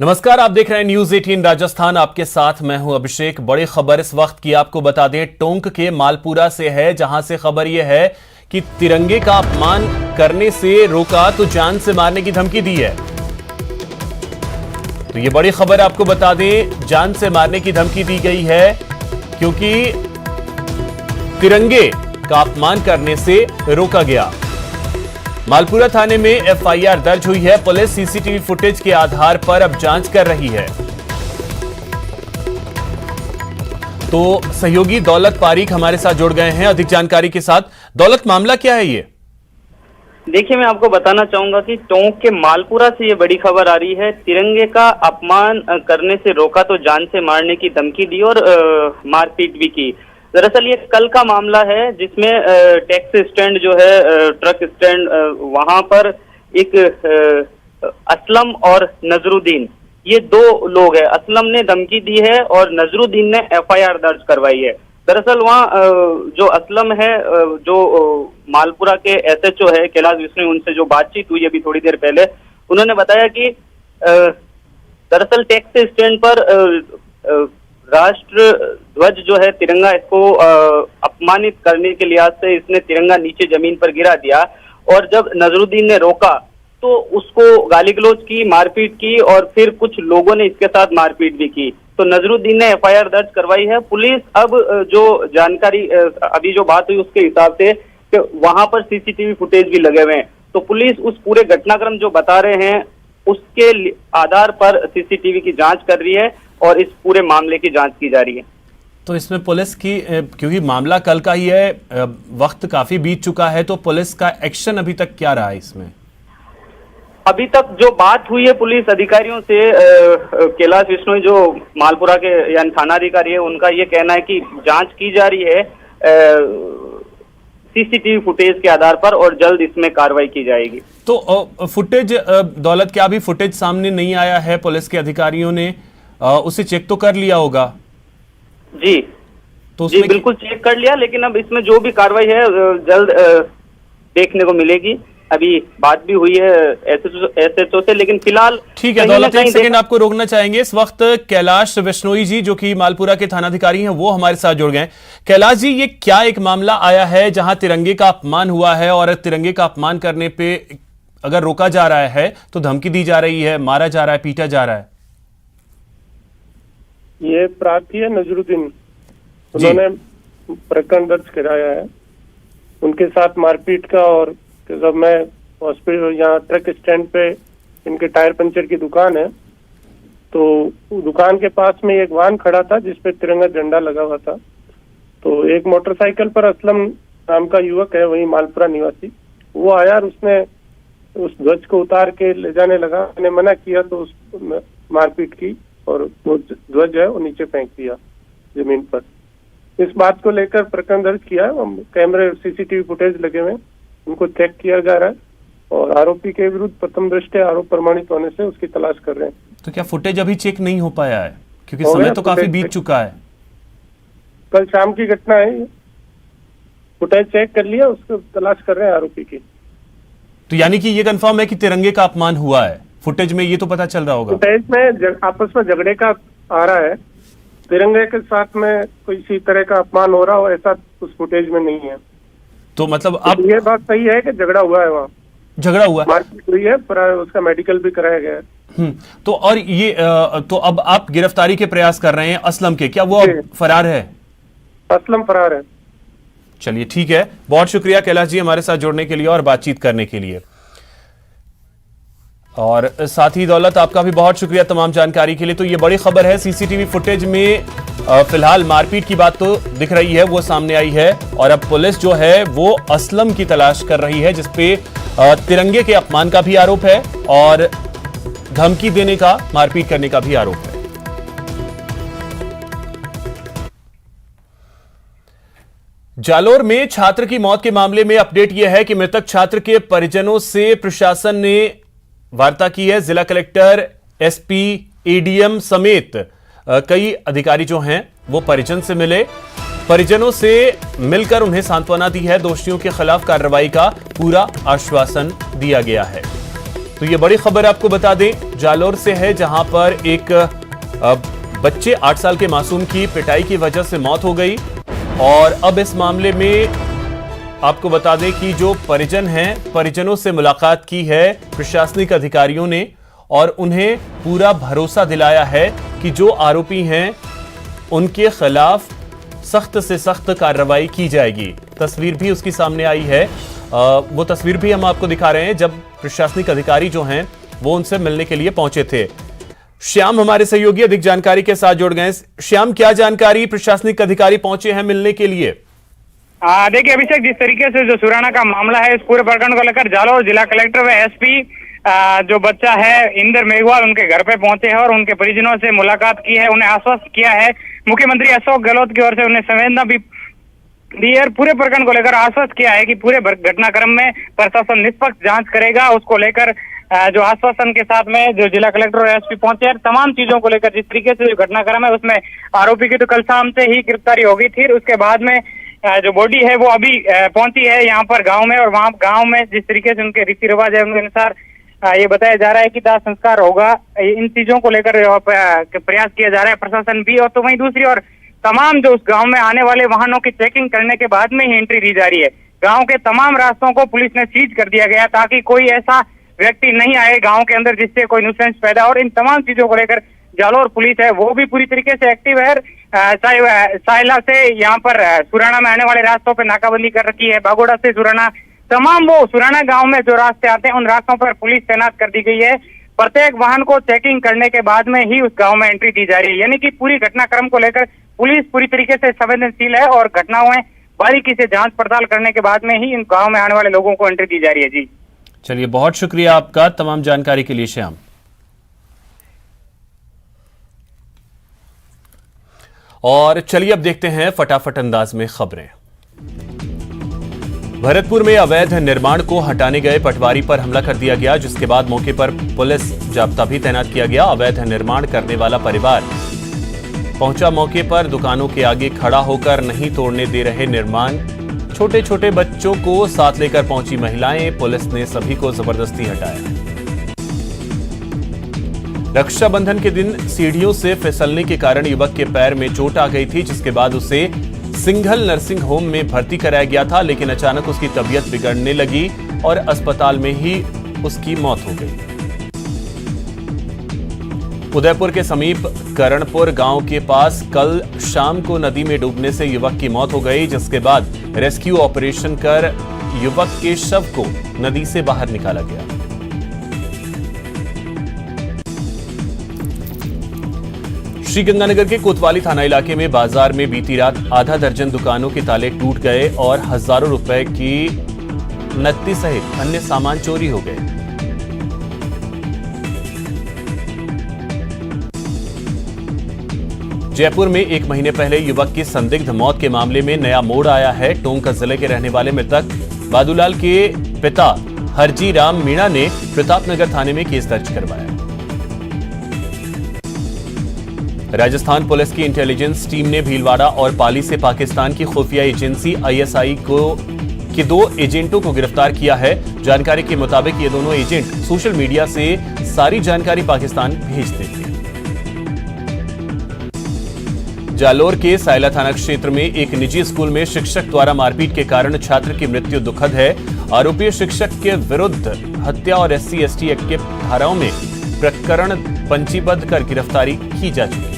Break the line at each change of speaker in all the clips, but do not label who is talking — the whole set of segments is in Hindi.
नमस्कार, आप देख रहे हैं न्यूज 18 राजस्थान। आपके साथ मैं हूं अभिषेक। बड़ी खबर इस वक्त की आपको बता दें, टोंक के मालपुरा से है, जहां से खबर यह है कि तिरंगे का अपमान करने से रोका तो जान से मारने की धमकी दी है। तो ये बड़ी खबर आपको बता दें, जान से मारने की धमकी दी गई है क्योंकि तिरंगे का अपमान करने से रोका गया। मालपुरा थाने में एफआईआर दर्ज हुई है। पुलिस सीसीटीवी फुटेज के आधार पर अब जांच कर रही है। तो सहयोगी दौलत पारीक हमारे साथ जुड़ गए हैं अधिक जानकारी के साथ। दौलत, मामला क्या है ये?
देखिए, मैं आपको बताना चाहूंगा कि टोंक के मालपुरा से ये बड़ी खबर आ रही है। तिरंगे का अपमान करने से रोका तो जान से मारने की धमकी दी और मारपीट भी की। दरअसल ये कल का मामला है जिसमें टैक्सी स्टैंड जो है, ट्रक स्टैंड, वहां पर एक असलम और नजरुद्दीन, ये दो लोग हैं। असलम ने धमकी दी है और नजरुद्दीन ने एफआईआर दर्ज करवाई है। दरअसल वहाँ जो असलम है, जो मालपुरा के एसएचओ है कैलाश विश्नोई, उनसे जो बातचीत हुई अभी थोड़ी देर पहले, उन्होंने बताया कि दरअसल टैक्सी स्टैंड पर राष्ट्र ध्वज जो है, तिरंगा, इसको अपमानित करने के लिहाज से इसने तिरंगा नीचे जमीन पर गिरा दिया और जब नजरुद्दीन ने रोका तो उसको गाली गलौज की, मारपीट की और फिर कुछ लोगों ने इसके साथ मारपीट भी की। तो नजरुद्दीन ने एफआईआर दर्ज करवाई है। पुलिस अब जो जानकारी अभी जो बात हुई उसके हिसाब से कि वहां पर सीसीटीवी फुटेज भी लगे हुए हैं, तो पुलिस उस पूरे घटनाक्रम जो बता रहे हैं उसके आधार पर सीसीटीवी की जांच कर रही है और इस पूरे मामले की जांच की जा रही है।
तो इसमें पुलिस की, क्योंकि मामला कल का ही है, वक्त काफी बीत चुका है, तो पुलिस का एक्शन अभी तक क्या रहा है इसमें?
अभी तक जो बात हुई है पुलिस अधिकारियों से, कैलाश विश्नोई जो मालपुरा के यानी थानाधिकारी है, उनका ये कहना है कि जांच की जा रही है सीसीटीवी फुटेज के आधार पर और जल्द इसमें कार्रवाई की जाएगी।
तो फुटेज, दौलत, क्या अभी फुटेज सामने नहीं आया है? पुलिस के अधिकारियों ने उसे चेक तो कर लिया होगा?
जी,
तो
जी बिल्कुल चेक कर लिया, लेकिन अब इसमें जो भी कार्रवाई है जल्द देखने को मिलेगी। अभी बात भी हुई है एसएचओ से, लेकिन फिलहाल
ठीक है दौलत, एक सेकंड आपको रोकना चाहेंगे। इस वक्त कैलाश विश्नोई जी, जो कि मालपुरा के थानाधिकारी हैं, वो हमारे साथ जुड़ गए। कैलाश जी, ये क्या एक मामला आया है जहां तिरंगे का अपमान हुआ है और तिरंगे का अपमान करने पे अगर रोका जा रहा है तो धमकी दी जा रही है, मारा जा रहा है, पीटा जा रहा है?
ये प्रार्थी है नजरुद्दीन, उन्होंने प्रकरण दर्ज कराया है उनके साथ मारपीट का। और जब मैं हॉस्पिटल, यहाँ ट्रक स्टैंड पे इनके टायर पंचर की दुकान है, तो दुकान के पास में एक वाहन खड़ा था जिसपे तिरंगा झंडा लगा हुआ था। तो एक मोटरसाइकिल पर असलम नाम का युवक है, वही मालपुरा निवासी, वो आया और उसने उस ध्वज को उतार के ले जाने लगा। मैंने मना किया तो उस मारपीट की और वो ध्वज है वो नीचे फेंक दिया जमीन पर। इस बात को लेकर प्रकरण दर्ज किया है। कैमरे सीसीटीवी फुटेज लगे हुए, उनको चेक किया जा रहा है और आरोपी के विरुद्ध प्रथम दृष्टया आरोप प्रमाणित होने से उसकी तलाश कर रहे हैं।
तो क्या फुटेज अभी चेक नहीं हो पाया है, क्योंकि समय तो काफी बीत चुका है?
कल शाम की घटना है, फुटेज चेक कर लिया, उसको तलाश कर रहे हैं आरोपी की।
तो यानी कि ये कंफर्म है कि तिरंगे का अपमान हुआ है? फुटेज में ये तो पता चल रहा होगा।
फुटेज में आपस में झगड़े का आ रहा है, तिरंगे के साथ में कोई इसी तरह का अपमान हो रहा हो ऐसा उस फुटेज में नहीं है। तो
मतलब अब
ये बात सही है कि झगड़ा हुआ है, वहाँ
झगड़ा हुआ,
मारपीट हुई है, पर उसका मेडिकल भी कराया गया है।
तो और ये तो अब आप गिरफ्तारी के प्रयास कर रहे हैं असलम के, क्या वो अब फरार है?
असलम फरार है।
चलिए ठीक है, बहुत शुक्रिया कैलाश जी हमारे साथ जुड़ने के लिए और बातचीत करने के लिए। और साथ ही दौलत, आपका भी बहुत शुक्रिया तमाम जानकारी के लिए। तो ये बड़ी खबर है, सीसीटीवी फुटेज में फिलहाल मारपीट की बात तो दिख रही है, वो सामने आई है और अब पुलिस जो है वो असलम की तलाश कर रही है, जिसपे तिरंगे के अपमान का भी आरोप है और धमकी देने का, मारपीट करने का भी आरोप है। जालोर में छात्र की मौत के मामले में अपडेट यह है कि मृतक छात्र के परिजनों से प्रशासन ने वार्ता की है। जिला कलेक्टर, एसपी, एडीएम समेत कई अधिकारी जो हैं वो परिजन से मिले। परिजनों से मिलकर उन्हें सांत्वना दी है। दोषियों के खिलाफ कार्रवाई का पूरा आश्वासन दिया गया है। तो ये बड़ी खबर आपको बता दें, जालोर से है, जहां पर एक बच्चे 8 साल के मासूम की पिटाई की वजह से मौत हो गई। और अब इस मामले में आपको बता दें कि जो परिजन हैं, परिजनों से मुलाकात की है प्रशासनिक अधिकारियों ने और उन्हें पूरा भरोसा दिलाया है कि जो आरोपी हैं उनके खिलाफ सख्त से सख्त कार्रवाई की जाएगी। तस्वीर भी उसकी सामने आई है, वो तस्वीर भी हम आपको दिखा रहे हैं जब प्रशासनिक अधिकारी जो हैं वो उनसे मिलने के लिए पहुंचे थे। श्याम हमारे सहयोगी अधिक जानकारी के साथ जुड़ गए। श्याम, क्या जानकारी, प्रशासनिक अधिकारी पहुंचे हैं मिलने के लिए?
देखिए अभिषेक, जिस तरीके से जो सुराना का मामला है, इस पूरे प्रकरण को लेकर जालोर जिला कलेक्टर व एसपी जो बच्चा है इंदर मेघवाल उनके घर पे पहुंचे हैं और उनके परिजनों से मुलाकात की है, उन्हें आश्वस्त किया है। मुख्यमंत्री अशोक गहलोत की ओर से उन्हें संवेदना भी दी है। पूरे प्रकरण को लेकर आश्वस्त किया है कि पूरे घटनाक्रम में प्रशासन निष्पक्ष जांच करेगा। उसको लेकर जो आश्वासन के साथ में जो जिला कलेक्टर और एसपी पहुंचे हैं, तमाम चीजों को लेकर जिस तरीके से जो घटनाक्रम है उसमें आरोपी की तो कल शाम से ही गिरफ्तारी हो गई थी। उसके बाद में जो बॉडी है वो अभी पहुंची है यहाँ पर गांव में, और वहां गांव में जिस तरीके से उनके रीति रिवाज है उनके अनुसार ये बताया जा रहा है कि दाह संस्कार होगा। इन चीजों को लेकर प्रयास किया जा रहा है प्रशासन भी। और तो वहीं दूसरी ओर तमाम जो उस गांव में आने वाले वाहनों की चेकिंग करने के बाद में ही एंट्री दी जा रही है। गांव के तमाम रास्तों को पुलिस ने सीज कर दिया गया ताकि कोई ऐसा व्यक्ति नहीं आए गांव के अंदर जिससे कोई नुकसान पैदा हो। और इन तमाम चीजों को लेकर जालोर पुलिस है वो भी पूरी तरीके से एक्टिव है। साहिला से यहाँ पर सुराना में आने वाले रास्तों पर नाकाबंदी कर रखी है। बागोड़ा से सुराना, तमाम वो सुराना गांव में जो रास्ते आते हैं उन रास्तों पर पुलिस तैनात कर दी गई है। प्रत्येक वाहन को चेकिंग करने के बाद में ही उस गांव में एंट्री दी जा रही है। यानी कि पूरी घटनाक्रम को लेकर पुलिस पूरी तरीके से संवेदनशील है और घटनाओं में बारीकी से जांच पड़ताल करने के बाद में ही इन गांव में आने वाले लोगों को एंट्री दी जा रही है। जी
चलिए, बहुत शुक्रिया आपका तमाम जानकारी के लिए श्याम। और चलिए अब देखते हैं फटाफट अंदाज में खबरें। भरतपुर में अवैध निर्माण को हटाने गए पटवारी पर हमला कर दिया गया, जिसके बाद मौके पर पुलिस जाब्ता भी तैनात किया गया। अवैध निर्माण करने वाला परिवार पहुंचा मौके पर, दुकानों के आगे खड़ा होकर नहीं तोड़ने दे रहे निर्माण। छोटे छोटे बच्चों को साथ लेकर पहुंची महिलाएं, पुलिस ने सभी को जबरदस्ती हटाया। रक्षाबंधन के दिन सीढ़ियों से फिसलने के कारण युवक के पैर में चोट आ गई थी, जिसके बाद उसे सिंघल नर्सिंग होम में भर्ती कराया गया था, लेकिन अचानक उसकी तबीयत बिगड़ने लगी और अस्पताल में ही उसकी मौत हो गई। उदयपुर के समीप करणपुर गांव के पास कल शाम को नदी में डूबने से युवक की मौत हो गई, जिसके बाद रेस्क्यू ऑपरेशन कर युवक के शव को नदी से बाहर निकाला गया। श्रीगंगानगर के कोतवाली थाना इलाके में बाजार में बीती रात आधा दर्जन दुकानों के ताले टूट गए और हजारों रुपए की नकदी सहित अन्य सामान चोरी हो गए। जयपुर में 1 महीने पहले युवक की संदिग्ध मौत के मामले में नया मोड़ आया है। टोंक जिले के रहने वाले मृतक बादूलाल के पिता हरजी राम मीणा ने प्रतापनगर थाने में केस दर्ज करवाया। राजस्थान पुलिस की इंटेलिजेंस टीम ने भीलवाड़ा और पाली से पाकिस्तान की खुफिया एजेंसी आईएसआई के 2 एजेंटों को गिरफ्तार किया है। जानकारी के मुताबिक ये दोनों एजेंट सोशल मीडिया से सारी जानकारी पाकिस्तान भेजते थे। जालोर के सायला थाना क्षेत्र में एक निजी स्कूल में शिक्षक द्वारा मारपीट के कारण छात्र की मृत्यु दुखद है। आरोपी शिक्षक के विरुद्ध हत्या और SC/ST एक्ट के धाराओं में प्रकरण पंजीबद्ध कर गिरफ्तारी की जा चुकी है।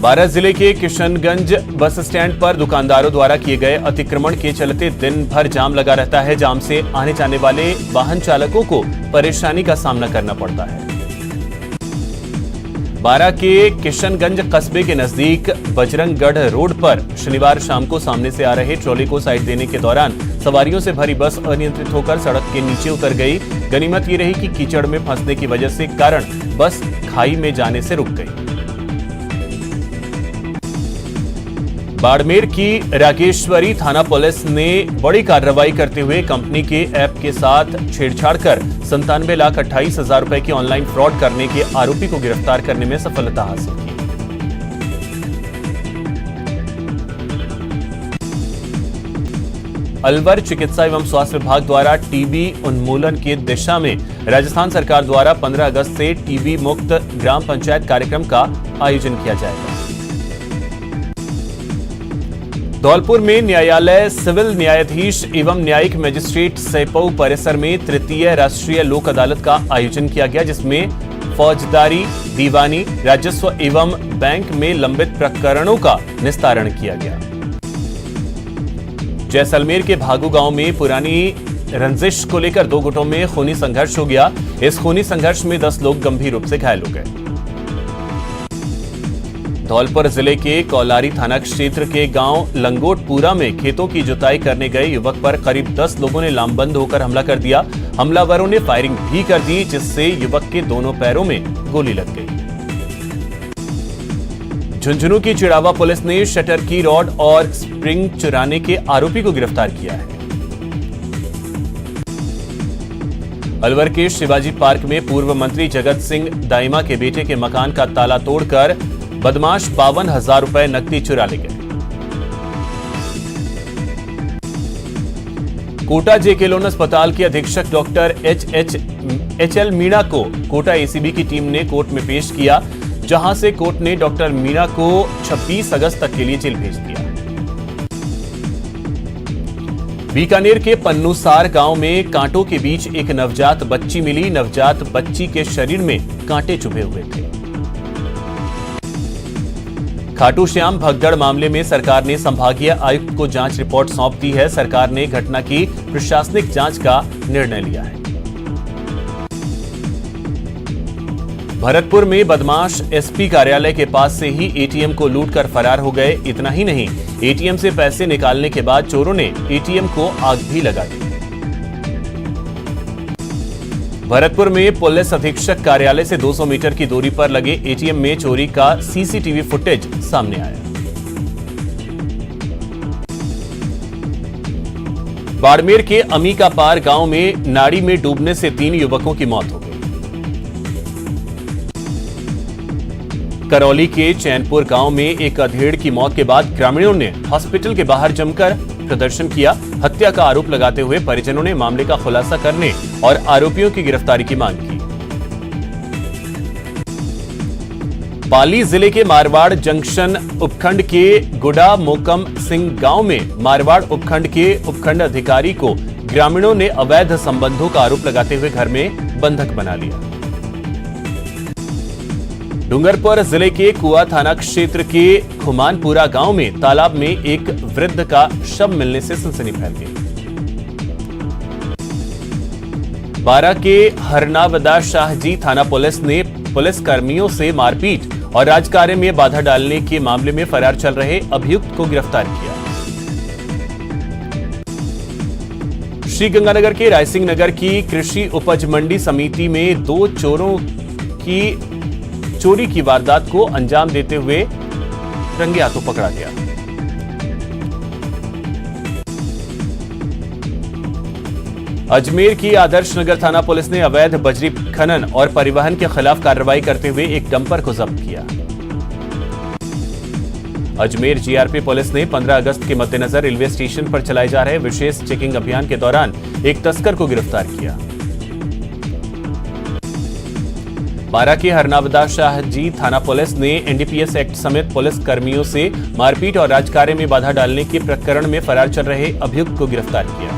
बारां जिले के किशनगंज बस स्टैंड पर दुकानदारों द्वारा किए गए अतिक्रमण के चलते दिन भर जाम लगा रहता है। जाम से आने जाने वाले वाहन चालकों को परेशानी का सामना करना पड़ता है। बारां के किशनगंज कस्बे के नजदीक बजरंगगढ़ रोड पर शनिवार शाम को सामने से आ रहे ट्रॉली को साइड देने के दौरान सवारियों से भरी बस अनियंत्रित होकर सड़क के नीचे उतर गई। गनीमत ये रही कि कीचड़ में फंसने की वजह से कारण बस खाई में जाने से रुक गई। बाड़मेर की रागेश्वरी थाना पुलिस ने बड़ी कार्रवाई करते हुए कंपनी के ऐप के साथ छेड़छाड़ कर 97,28,000 रुपए की ऑनलाइन फ्रॉड करने के आरोपी को गिरफ्तार करने में सफलता हासिल की। अलवर चिकित्सा एवं स्वास्थ्य विभाग द्वारा टीबी उन्मूलन की दिशा में राजस्थान सरकार द्वारा 15 अगस्त से टीबी मुक्त ग्राम पंचायत कार्यक्रम का आयोजन किया जाएगा। धौलपुर में न्यायालय सिविल न्यायाधीश एवं न्यायिक मजिस्ट्रेट सैपऊ परिसर में तृतीय राष्ट्रीय लोक अदालत का आयोजन किया गया, जिसमें फौजदारी, दीवानी, राजस्व एवं बैंक में लंबित प्रकरणों का निस्तारण किया गया। जैसलमेर के भागू गांव में पुरानी रंजिश को लेकर दो गुटों में खूनी संघर्ष हो गया। इस खूनी संघर्ष में 10 लोग गंभीर रूप से घायल हो गए। धौलपुर जिले के कौलारी थाना क्षेत्र के गांव लंगोटपुरा में खेतों की जुताई करने गए युवक पर करीब 10 लोगों ने लामबंद होकर हमला कर दिया। हमलावरों ने फायरिंग भी कर दी, जिससे युवक के दोनों पैरों में गोली लग गई। झुंझुनू की चिड़ावा पुलिस ने शटर की रॉड और स्प्रिंग चुराने के आरोपी को गिरफ्तार किया है। अलवर के शिवाजी पार्क में पूर्व मंत्री जगत सिंह दाइमा के बेटे के मकान का ताला तोड़कर बदमाश 52,000 रुपए नकदी चुरा ले गए। कोटा जेके लोन अस्पताल के अधीक्षक डॉक्टर एच.एल. मीणा को कोटा एसीबी की टीम ने कोर्ट में पेश किया, जहां से कोर्ट ने डॉक्टर मीणा को 26 अगस्त तक के लिए जेल भेज दिया। बीकानेर के पन्नूसार गांव में कांटों के बीच एक नवजात बच्ची मिली। नवजात बच्ची के शरीर में कांटे चुभे हुए थे। खाटू श्याम भगदड़ मामले में सरकार ने संभागीय आयुक्त को जांच रिपोर्ट सौंप दी है। सरकार ने घटना की प्रशासनिक जांच का निर्णय लिया है। भरतपुर में बदमाश एसपी कार्यालय के पास से ही एटीएम को लूटकर फरार हो गए। इतना ही नहीं, एटीएम से पैसे निकालने के बाद चोरों ने एटीएम को आग भी लगा दी। भरतपुर में पुलिस अधीक्षक कार्यालय से 200 मीटर की दूरी पर लगे एटीएम में चोरी का सीसीटीवी फुटेज सामने आया। बाड़मेर के अमीकापार गांव में नाड़ी में डूबने से 3 युवकों की मौत हो गई। करौली के चैनपुर गांव में एक अधेड़ की मौत के बाद ग्रामीणों ने हॉस्पिटल के बाहर जमकर प्रदर्शन किया। हत्या का आरोप लगाते हुए परिजनों ने मामले का खुलासा करने और आरोपियों की गिरफ्तारी की मांग की। पाली जिले के मारवाड़ जंक्शन उपखंड के गुडा मोकम सिंह गांव में मारवाड़ उपखंड के उपखंड अधिकारी को ग्रामीणों ने अवैध संबंधों का आरोप लगाते हुए घर में बंधक बना लिया। डूंगरपुर जिले के कुआ थाना क्षेत्र के खुमानपुरा गांव में तालाब में एक वृद्ध का शव मिलने से सनसनी फैल गई। बारा के हरनावदा शाहजी थाना पुलिस ने पुलिस कर्मियों से मारपीट और राजकार्य में बाधा डालने के मामले में फरार चल रहे अभियुक्त को गिरफ्तार किया। श्रीगंगानगर के रायसिंह नगर की कृषि उपज मंडी समिति में 2 चोरों की चोरी की वारदात को अंजाम देते हुए रंगे हाथों पकड़ा गया। अजमेर की आदर्श नगर थाना पुलिस ने अवैध बजरी खनन और परिवहन के खिलाफ कार्रवाई करते हुए एक डंपर को जब्त किया। अजमेर जीआरपी पुलिस ने 15 अगस्त के मद्देनजर रेलवे स्टेशन पर चलाए जा रहे विशेष चेकिंग अभियान के दौरान एक तस्कर को गिरफ्तार किया। बारा के हरनावदा शाहजी थाना पुलिस ने एनडीपीएस एक्ट समेत पुलिस कर्मियों से मारपीट और राजकार्य में बाधा डालने के प्रकरण में फरार चल रहे अभियुक्त को गिरफ्तार किया।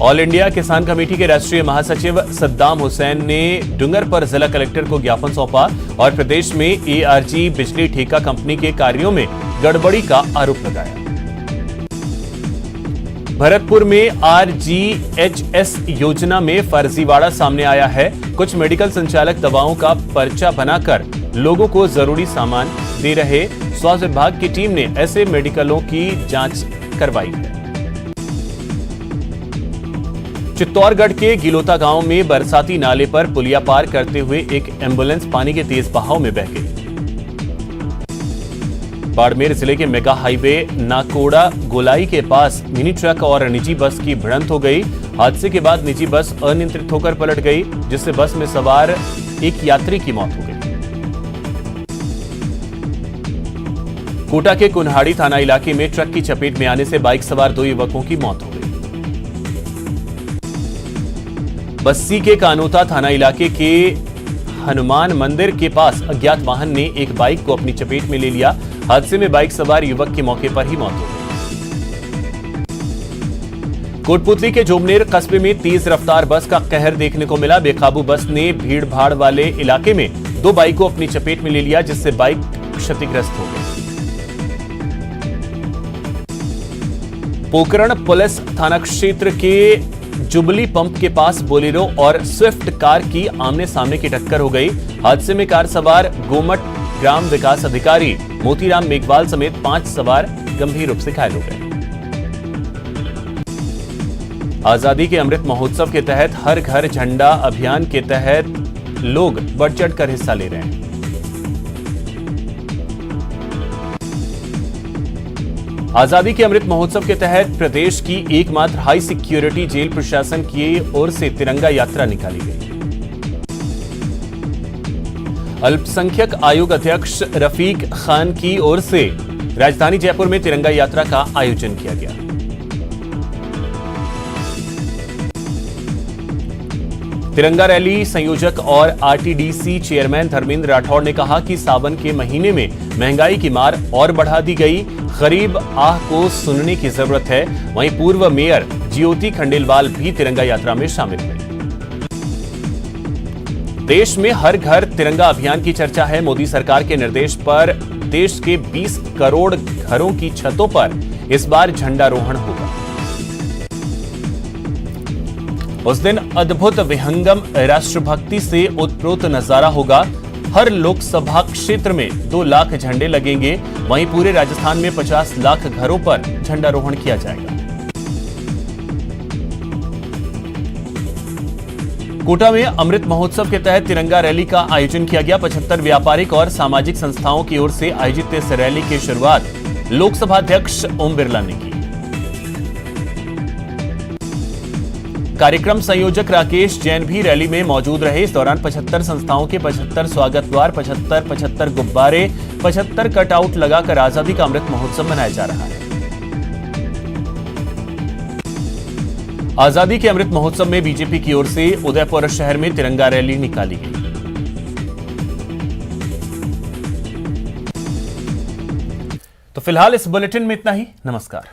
ऑल इंडिया किसान कमेटी के राष्ट्रीय महासचिव सद्दाम हुसैन ने डूंगरपुर जिला कलेक्टर को ज्ञापन सौंपा और प्रदेश में एआरजी बिजली ठेका कंपनी के कार्यों में गड़बड़ी का आरोप लगाया। भरतपुर में आरजीएचएस योजना में फर्जीवाड़ा सामने आया है। कुछ मेडिकल संचालक दवाओं का पर्चा बनाकर लोगों को जरूरी सामान दे रहे। स्वास्थ्य विभाग की टीम ने ऐसे मेडिकलों की जांच करवाई है। चित्तौड़गढ़ के गिलोता गांव में बरसाती नाले पर पुलिया पार करते हुए एक एम्बुलेंस पानी के तेज बहाव में बह गई। बाड़मेर जिले के मेगा हाईवे नाकोड़ा गोलाई के पास मिनी ट्रक और निजी बस की भिड़ंत हो गई। हादसे के बाद निजी बस अनियंत्रित होकर पलट गई, जिससे बस में सवार एक यात्री की मौत हो गई। कोटा के कुन्हाड़ी थाना इलाके में ट्रक की चपेट में आने से बाइक सवार 2 युवकों की मौत हो गई। बस्सी के कानोता थाना इलाके के हनुमान मंदिर के पास अज्ञात वाहन ने एक बाइक को अपनी चपेट में ले लिया। हादसे में बाइक सवार युवक की मौके पर ही मौत हो गई। कोटपुतली के जोमनेर कस्बे में तेज रफ्तार बस का कहर देखने को मिला। बेकाबू बस ने भीड़ भाड़ वाले इलाके में 2 बाइक को अपनी चपेट में ले लिया, जिससे बाइक क्षतिग्रस्त हो गई। पोकरण पुलिस थाना क्षेत्र के जुबली पंप के पास बोलेरो और स्विफ्ट कार की आमने सामने की टक्कर हो गई। हादसे में कार सवार गोमट ग्राम विकास अधिकारी मोतीराम मेघवाल समेत 5 सवार गंभीर रूप से घायल हो गए। आजादी के अमृत महोत्सव के तहत हर घर झंडा अभियान के तहत लोग बढ़ चढ़कर हिस्सा ले रहे हैं। आजादी के अमृत महोत्सव के तहत प्रदेश की एकमात्र हाई सिक्योरिटी जेल प्रशासन की ओर से तिरंगा यात्रा निकाली गई। अल्पसंख्यक आयोग अध्यक्ष रफीक खान की ओर से राजधानी जयपुर में तिरंगा यात्रा का आयोजन किया गया। तिरंगा रैली संयोजक और आरटीडीसी चेयरमैन धर्मेंद्र राठौड़ ने कहा कि सावन के महीने में महंगाई की मार और बढ़ा दी गई। गरीब आह को सुनने की जरूरत है। वहीं पूर्व मेयर ज्योति खंडेलवाल भी तिरंगा यात्रा में शामिल हुए। देश में हर घर तिरंगा अभियान की चर्चा है। मोदी सरकार के निर्देश पर देश के 20 करोड़ घरों की छतों पर इस बार झंडारोहण होगा। उस दिन अद्भुत विहंगम राष्ट्रभक्ति से उत्प्रोत नजारा होगा। हर लोकसभा क्षेत्र में 2 लाख झंडे लगेंगे। वहीं पूरे राजस्थान में 50 लाख घरों पर झंडारोहण किया जाएगा। कोटा में अमृत महोत्सव के तहत तिरंगा रैली का आयोजन किया गया। 75 व्यापारिक और सामाजिक संस्थाओं की ओर से आयोजित इस रैली की शुरुआत लोकसभा अध्यक्ष ओम बिरला ने की। कार्यक्रम संयोजक राकेश जैन भी रैली में मौजूद रहे। इस दौरान 75 संस्थाओं के 75 स्वागत द्वार, 75 गुब्बारे, 75 कटआउट लगाकर आजादी का अमृत महोत्सव मनाया जा रहा है। आजादी के अमृत महोत्सव में बीजेपी की ओर से उदयपुर शहर में तिरंगा रैली निकाली गई। तो फिलहाल इस बुलेटिन में इतना ही। नमस्कार।